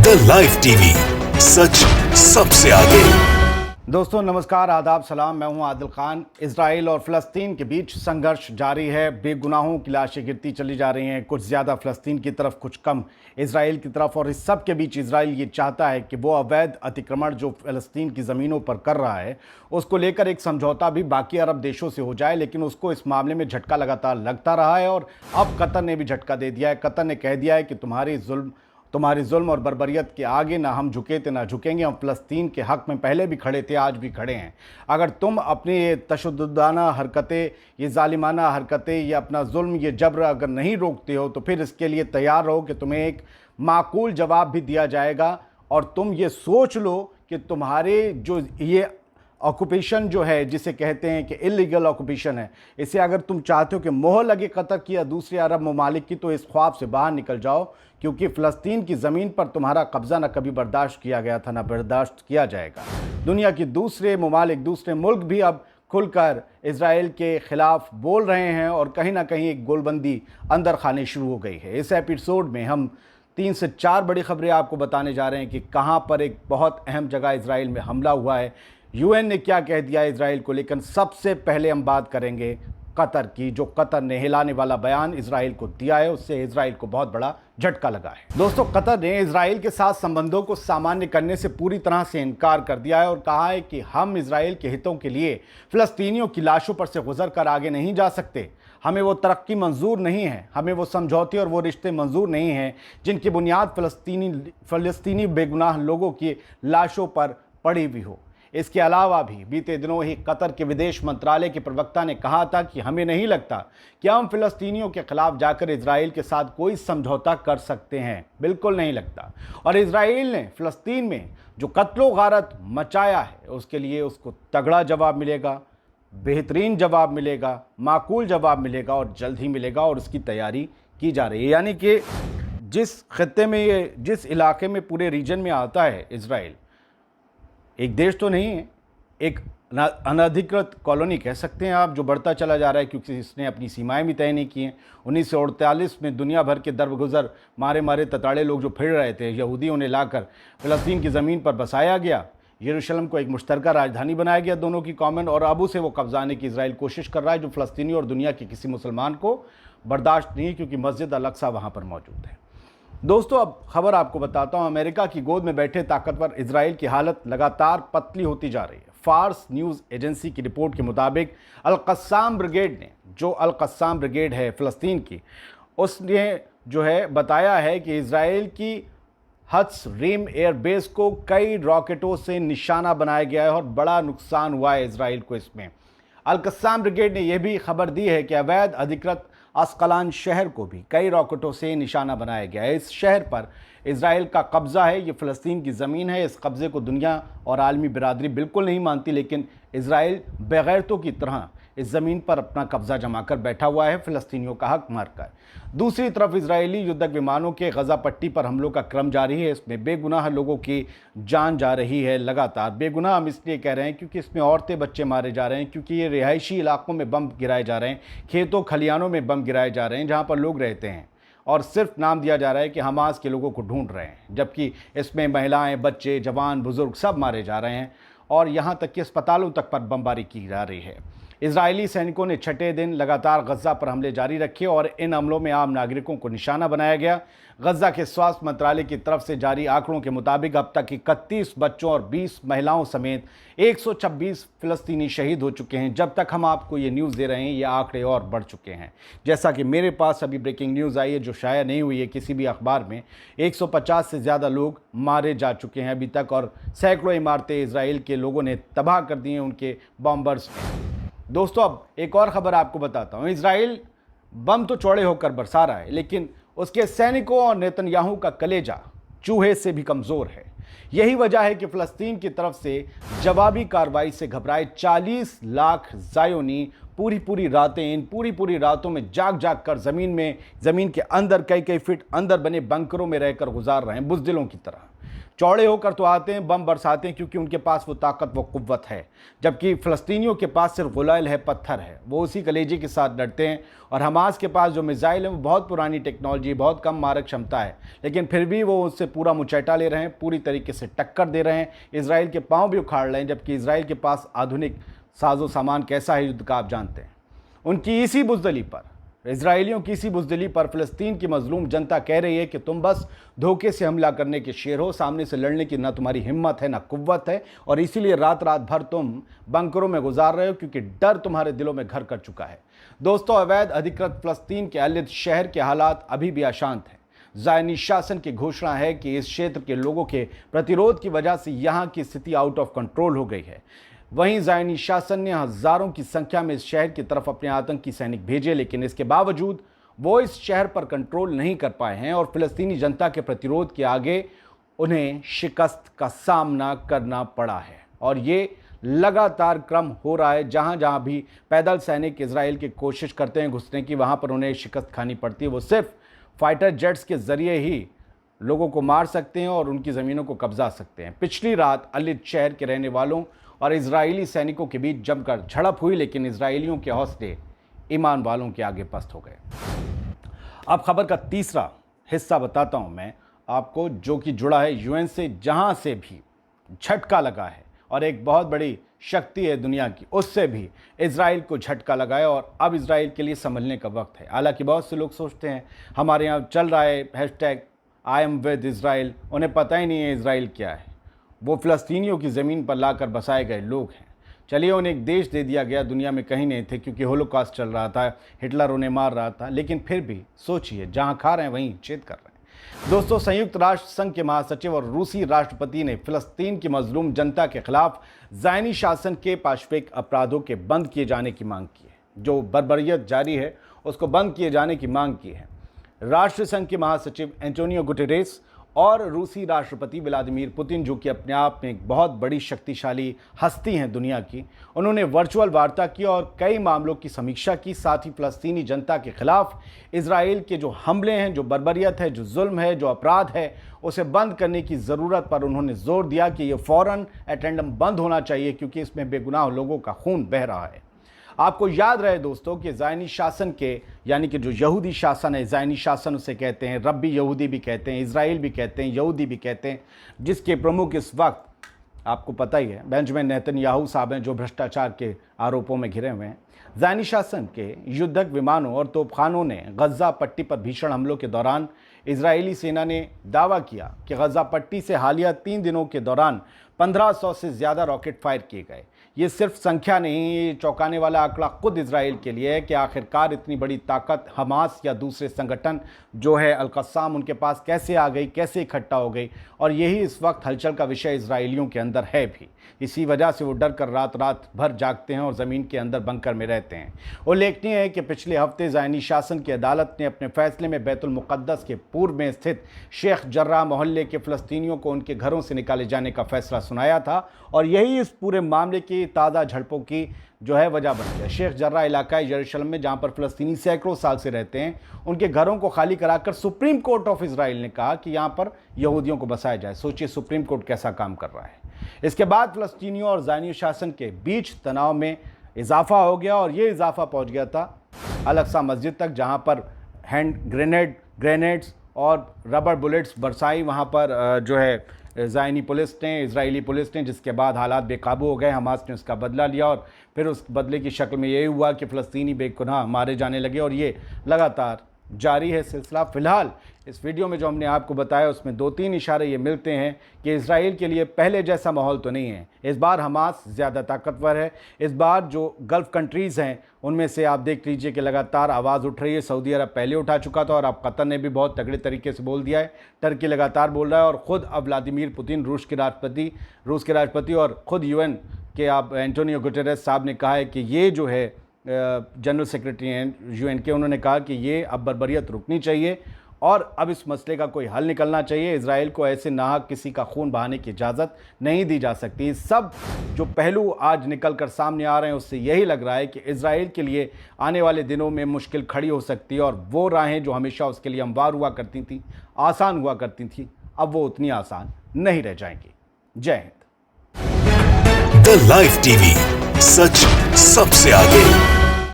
The live TV, सच सबसे आगे। दोस्तों नमस्कार, आदाब, सलाम। मैं हूं आदिल खान। इजराइल और फ़लस्तीन के बीच संघर्ष जारी है। बेगुनाहों की लाशें गिरती चली जा रही हैं, कुछ ज़्यादा फ़लस्तीन की तरफ, कुछ कम इजराइल की तरफ। और इस सब के बीच इजराइल ये चाहता है कि वो अवैध अतिक्रमण जो फ़लस्तीन की ज़मीनों पर कर रहा है उसको लेकर एक समझौता भी बाकी अरब देशों से हो जाए, लेकिन उसको इस मामले में झटका लगातार लगता रहा है। और अब कतर ने भी झटका दे दिया है। कतर ने कह दिया है कि तुम्हारी जुल्म और बर्बरियत के आगे ना हम झुके थे ना झुकेंगे। हम फ़लस्तीन के हक़ में पहले भी खड़े थे, आज भी खड़े हैं। अगर तुम अपनी ये तशद्दुदाना हरकतें, ये ज़ालिमाना हरकतें, ये अपना जुल्म, ये जबर अगर नहीं रोकते हो तो फिर इसके लिए तैयार रहो कि तुम्हें एक माकूल जवाब भी दिया जाएगा। और तुम ये सोच लो कि तुम्हारे जो ये ऑक्यूपेशन जो है, जिसे कहते हैं कि इलीगल ऑक्यूपेशन है, इसे अगर तुम चाहते हो कि मोहर लगे कतर की या दूसरे अरब ममालिक की, तो इस ख्वाब से बाहर निकल जाओ, क्योंकि फ़लस्तीन की ज़मीन पर तुम्हारा कब्ज़ा न कभी बर्दाश्त किया गया था, न बर्दाश्त किया जाएगा। दुनिया की दूसरे ममालिक, दूसरे मुल्क भी अब खुलकर इजराइल के ख़िलाफ़ बोल रहे हैं और कहीं ना कहीं एक गोलबंदी अंदर खाने शुरू हो गई है। इस एपिसोड में हम 3 से 4 बड़ी खबरें आपको बताने जा रहे हैं कि कहाँ पर एक बहुत अहम जगह इजराइल में हमला हुआ है, यूएन ने क्या कह दिया इजराइल को। लेकिन सबसे पहले हम बात करेंगे कतर की, जो कतर ने हिलाने वाला बयान इजराइल को दिया है, उससे इजराइल को बहुत बड़ा झटका लगा है। दोस्तों, कतर ने इजराइल के साथ संबंधों को सामान्य करने से पूरी तरह से इनकार कर दिया है और कहा है कि हम इजराइल के हितों के लिए फ़लस्तीनियों की लाशों पर से गुजर कर आगे नहीं जा सकते। हमें वो तरक्की मंजूर नहीं है, हमें वो समझौते और वो रिश्ते मंजूर नहीं हैं जिनकी बुनियाद फ़लस्तीनी बेगुनाह लोगों की लाशों पर पड़ी हुई हो। इसके अलावा भी बीते दिनों ही कतर के विदेश मंत्रालय के प्रवक्ता ने कहा था कि हमें नहीं लगता कि हम फ़लस्तीनियों के खिलाफ जाकर इजराइल के साथ कोई समझौता कर सकते हैं, बिल्कुल नहीं लगता। और इजराइल ने फ़लस्तीन में जो कत्लो गारत मचाया है उसके लिए उसको तगड़ा जवाब मिलेगा, बेहतरीन जवाब मिलेगा, माकूल जवाब मिलेगा और जल्द ही मिलेगा। और उसकी तैयारी की जा रही है। यानी कि जिस खत्ते में ये, जिस इलाके में, पूरे रीजन में आता है इजराइल, एक देश तो नहीं है, एक अनधिकृत कॉलोनी कह सकते हैं आप, जो बढ़ता चला जा रहा है क्योंकि इसने अपनी सीमाएं भी तय नहीं की हैं। 1948 में दुनिया भर के दरगुजर मारे तताड़े लोग जो फिर रहे थे, यहूदियों ने लाकर फ़लस्तीन की ज़मीन पर बसाया गया। यरूशलेम को एक मुश्तरका राजधानी बनाया गया दोनों की कॉमन, और अब उसे वो कब्जाने की इजराइल कोशिश कर रहा है, जो फ़लस्तीनी और दुनिया के किसी मुसलमान को बर्दाश्त नहीं, क्योंकि मस्जिद अल-अक्सा वहाँ पर मौजूद है। दोस्तों, अब खबर आपको बताता हूं। अमेरिका की गोद में बैठे ताकतवर इजराइल की हालत लगातार पतली होती जा रही है। फार्स न्यूज़ एजेंसी की रिपोर्ट के मुताबिक अल-क़स्साम ब्रिगेड ने, जो अल-क़स्साम ब्रिगेड है फ़लस्तीन की, उसने जो है बताया है कि इजराइल की हत्स रिम एयरबेस को कई रॉकेटों से निशाना बनाया गया है और बड़ा नुकसान हुआ है इजराइल को इसमें। अल-क़स्साम ब्रिगेड ने यह भी खबर दी है कि अवैध अधिकृत अस्कलान शहर को भी कई रॉकेटों से निशाना बनाया गया है। इस शहर पर इजराइल का कब्ज़ा है, ये फ़लस्तीन की ज़मीन है। इस कब्ज़े को दुनिया और आलमी बिरादरी बिल्कुल नहीं मानती, लेकिन इजराइल बेगैरतों की तरह इस ज़मीन पर अपना कब्ज़ा जमा कर बैठा हुआ है, फ़लस्तीनियों का हक मारकर। दूसरी तरफ इजरायली युद्धक विमानों के गज़ा पट्टी पर हमलों का क्रम जारी है। इसमें बेगुनाह लोगों की जान जा रही है लगातार। बेगुनाह हम इसलिए कह रहे हैं क्योंकि इसमें औरतें, बच्चे मारे जा रहे हैं, क्योंकि ये रिहायशी इलाकों में बम गिराए जा रहे हैं, खेतों खलियानों में बम गिराए जा रहे हैं जहाँ पर लोग रहते हैं, और सिर्फ नाम दिया जा रहा है कि हमास के लोगों को ढूंढ रहे हैं, जबकि इसमें महिलाएं, बच्चे, जवान, बुजुर्ग सब मारे जा रहे हैं। और यहाँ तक कि अस्पतालों तक पर बमबारी की जा रही है। इजरायली सैनिकों ने छठे दिन लगातार गज़ा पर हमले जारी रखे और इन हमलों में आम नागरिकों को निशाना बनाया गया। गज़ा के स्वास्थ्य मंत्रालय की तरफ से जारी आंकड़ों के मुताबिक अब तक 31 बच्चों और 20 महिलाओं समेत 126 फ़लस्तीनी शहीद हो चुके हैं। जब तक हम आपको ये न्यूज़ दे रहे हैं, ये आंकड़े और बढ़ चुके हैं। जैसा कि मेरे पास अभी ब्रेकिंग न्यूज़ आई है, जो शाया नहीं हुई है किसी भी अखबार में, 150 से ज़्यादा लोग मारे जा चुके हैं अभी तक, और सैकड़ों इमारतें इजराइल के लोगों ने तबाह कर दी हैं उनके बॉम्बर्स ने। दोस्तों, अब एक और ख़बर आपको बताता हूँ। इजराइल बम तो चौड़े होकर बरसा रहा है, लेकिन उसके सैनिकों और नेतन्याहू का कलेजा चूहे से भी कमज़ोर है। यही वजह है कि फ़लस्तीन की तरफ से जवाबी कार्रवाई से घबराए 40 लाख ज़ायोनी पूरी पूरी रातें, इन पूरी पूरी रातों में जाग जाग कर ज़मीन के अंदर कई कई फीट अंदर बने बंकरों में रहकर गुजार रहे हैं, बुज़दिलों की तरह। चौड़े होकर तो आते हैं, बम बरसाते हैं, क्योंकि उनके पास वो ताकत, वो कुव्वत है। जबकि फ़लस्तीनियों के पास सिर्फ गुलाइल है, पत्थर है, वो उसी कलेजे के साथ डरते हैं। और हमास के पास जो मिसाइल है वो बहुत पुरानी टेक्नोलॉजी, बहुत कम मारक क्षमता है, लेकिन फिर भी वो उससे पूरा मुचैटा ले रहे हैं, पूरी तरीके से टक्कर दे रहे हैं, इसराइल के पाँव भी उखाड़ रहे हैं। जबकि इसराइल के पास आधुनिक साजो सामान कैसा है युद्ध का आप जानते हैं। उनकी इसी बुज़दिली पर, इजराइलियों की इसी बुज़दिली पर फ़लस्तीन की मज़लूम जनता कह रही है कि तुम बस धोखे से हमला करने के शेर हो, सामने से लड़ने की ना तुम्हारी हिम्मत है ना कुव्वत है, और इसीलिए रात रात भर तुम बंकरों में गुजार रहे हो, क्योंकि डर तुम्हारे दिलों में घर कर चुका है। दोस्तों, अवैध अधिकृत फ़लस्तीन के अलिद शहर के हालात अभी भी अशांत हैं। ज़ायनी शासन की घोषणा है कि इस क्षेत्र के लोगों के प्रतिरोध की वजह से यहाँ की स्थिति आउट ऑफ कंट्रोल हो गई है। वहीं ज़ायनी शासन ने हज़ारों की संख्या में इस शहर की तरफ अपने आतंकी सैनिक भेजे, लेकिन इसके बावजूद वो इस शहर पर कंट्रोल नहीं कर पाए हैं और फ़लस्तीनी जनता के प्रतिरोध के आगे उन्हें शिकस्त का सामना करना पड़ा है। और ये लगातार क्रम हो रहा है। जहाँ जहाँ भी पैदल सैनिक इजराइल की कोशिश करते हैं घुसने की, वहाँ पर उन्हें शिकस्त खानी पड़ती है। वो सिर्फ फाइटर जेट्स के ज़रिए ही लोगों को मार सकते हैं और उनकी ज़मीनों को कब्जा सकते हैं। पिछली रात अलिद शहर के रहने वालों और इजरायली सैनिकों के बीच जमकर झड़प हुई, लेकिन इजरायलियों के हौसले ईमान वालों के आगे पस्त हो गए। अब खबर का तीसरा हिस्सा बताता हूं मैं आपको, जो कि जुड़ा है यूएन से, जहां से भी झटका लगा है और एक बहुत बड़ी शक्ति है दुनिया की, उससे भी इजराइल को झटका लगा है और अब इजराइल के लिए संभलने का वक्त है। हालांकि बहुत से लोग सोचते हैं हमारे यहाँ चल रहा है hashtag I am with Israel, उन्हें पता ही नहीं है इजराइल क्या है। वो फ़लस्तीनियों की ज़मीन पर लाकर बसाए गए लोग हैं। चलिए, उन्हें एक देश दे दिया गया, दुनिया में कहीं नहीं थे, क्योंकि होलोकॉस्ट चल रहा था, हिटलर उन्हें मार रहा था, लेकिन फिर भी सोचिए, जहां खा रहे हैं वहीं छेद कर रहे हैं। दोस्तों, संयुक्त राष्ट्र संघ के महासचिव और रूसी राष्ट्रपति ने फ़लस्तीन की मजलूम जनता के खिलाफ ज़ायनी शासन के पाशविक अपराधों के बंद किए जाने की मांग की है। जो बर्बरियत जारी है उसको बंद किए जाने की मांग की है। राष्ट्र संघ के महासचिव एंटोनियो गुटेरेस और रूसी राष्ट्रपति व्लादिमीर पुतिन, जो कि अपने आप में एक बहुत बड़ी शक्तिशाली हस्ती हैं दुनिया की, उन्होंने वर्चुअल वार्ता की और कई मामलों की समीक्षा की। साथ ही फ़लस्तीनी जनता के खिलाफ इजराइल के जो हमले हैं, जो बर्बरियत है, जो जुल्म है, जो अपराध है, उसे बंद करने की ज़रूरत पर उन्होंने जोर दिया कि ये फ़ौरन एटेंडम बंद होना चाहिए, क्योंकि इसमें बेगुनाह लोगों का खून बह रहा है। आपको याद रहे दोस्तों कि ज़ायनी शासन के, यानी कि जो यहूदी शासन है, ज़ायनी शासन उसे कहते हैं, रब्बी यहूदी भी कहते हैं, इजराइल भी कहते हैं, यहूदी भी कहते हैं, जिसके प्रमुख इस वक्त आपको पता ही है बेंजामिन नेतन्याहू साहब हैं, जो भ्रष्टाचार के आरोपों में घिरे हुए हैं। ज़ायनी शासन के युद्धक विमानों और तोपखानों ने गज़ा पट्टी पर भीषण हमलों के दौरान इजरायली सेना ने दावा किया कि गज़ा पट्टी से हालिया 3 दिनों के दौरान 1500 से ज़्यादा रॉकेट फायर किए गए। ये सिर्फ संख्या नहीं, ये चौंकाने वाला आंकड़ा खुद इजराइल के लिए है कि आखिरकार इतनी बड़ी ताकत हमास या दूसरे संगठन जो है अल-क़स्साम, उनके पास कैसे आ गई, कैसे इकट्ठा हो गई। और यही इस वक्त हलचल का विषय इजराइलियों के अंदर है भी। इसी वजह से वो डर कर रात रात भर जागते हैं और ज़मीन के अंदर बंकर में रहते हैं। उल्लेखनीय है कि पिछले हफ्ते ज़ायनी शासन की अदालत ने अपने फैसले में बैतुल मुक़द्दस के पूर्व में स्थित शेख जर्राह मोहल्ले के फ़लस्तीनियों को उनके घरों से निकाले जाने का फैसला सुनाया था, और यही इस पूरे मामले की ताज़ा झड़पों की जो है वजह बन गया। शेख जर्राह इलाका यरूशलेम में, जहाँ पर फ़लस्तीनी सैकड़ों साल से रहते हैं, उनके घरों को खाली कराकर सुप्रीम कोर्ट ऑफ इजराइल ने कहा कि यहाँ पर यहूदियों को बसाया जाए। सोचिए सुप्रीम कोर्ट कैसा काम कर रहा है। इसके बाद फ़लस्तीनियों और ज़ायनी शासन के बीच तनाव में इजाफा हो गया, और ये इजाफा पहुँच गया था अल-अक़सा मस्जिद तक, जहाँ पर हैंड ग्रेनेड्स और रबर बुलेट्स बरसाई वहाँ पर जो है ज़ायनी पुलिस ने, इजरायली पुलिस ने, जिसके बाद हालात बेकाबू हो गए। हमास ने उसका बदला लिया और फिर उस बदले की शक्ल में यही हुआ कि फ़लस्तीनी बेगुनाह मारे जाने लगे, और ये लगातार जारी है सिलसिला। फ़िलहाल इस वीडियो में जो हमने आपको बताया उसमें 2-3 इशारे ये मिलते हैं कि इजराइल के लिए पहले जैसा माहौल तो नहीं है। इस बार हमास ज़्यादा ताकतवर है। इस बार जो गल्फ़ कंट्रीज़ हैं उनमें से आप देख लीजिए कि लगातार आवाज़ उठ रही है। सऊदी अरब पहले उठा चुका था और अब कतर ने भी बहुत तगड़े तरीके से बोल दिया है। टर्की लगातार बोल रहा है, और ख़ुद अब व्लादिमीर पुतिन रूस के राष्ट्रपति और ख़ुद यूएन के आप एंटोनियो गुटेरेस साहब ने कहा है कि ये जो है जनरल सेक्रेटरी हैं यूएन के, उन्होंने कहा कि ये अब बर्बरियत रुकनी चाहिए और अब इस मसले का कोई हल निकलना चाहिए। इजराइल को ऐसे नाहक किसी का खून बहाने की इजाज़त नहीं दी जा सकती। सब जो पहलू आज निकल कर सामने आ रहे हैं उससे यही लग रहा है कि इजराइल के लिए आने वाले दिनों में मुश्किल खड़ी हो सकती है, और वो राहें जो हमेशा उसके लिए हमवार हुआ करती थी, आसान हुआ करती थी, अब वो उतनी आसान नहीं रह जाएंगी। जय हिंद। द लाइव टीवी, सच सबसे आगे।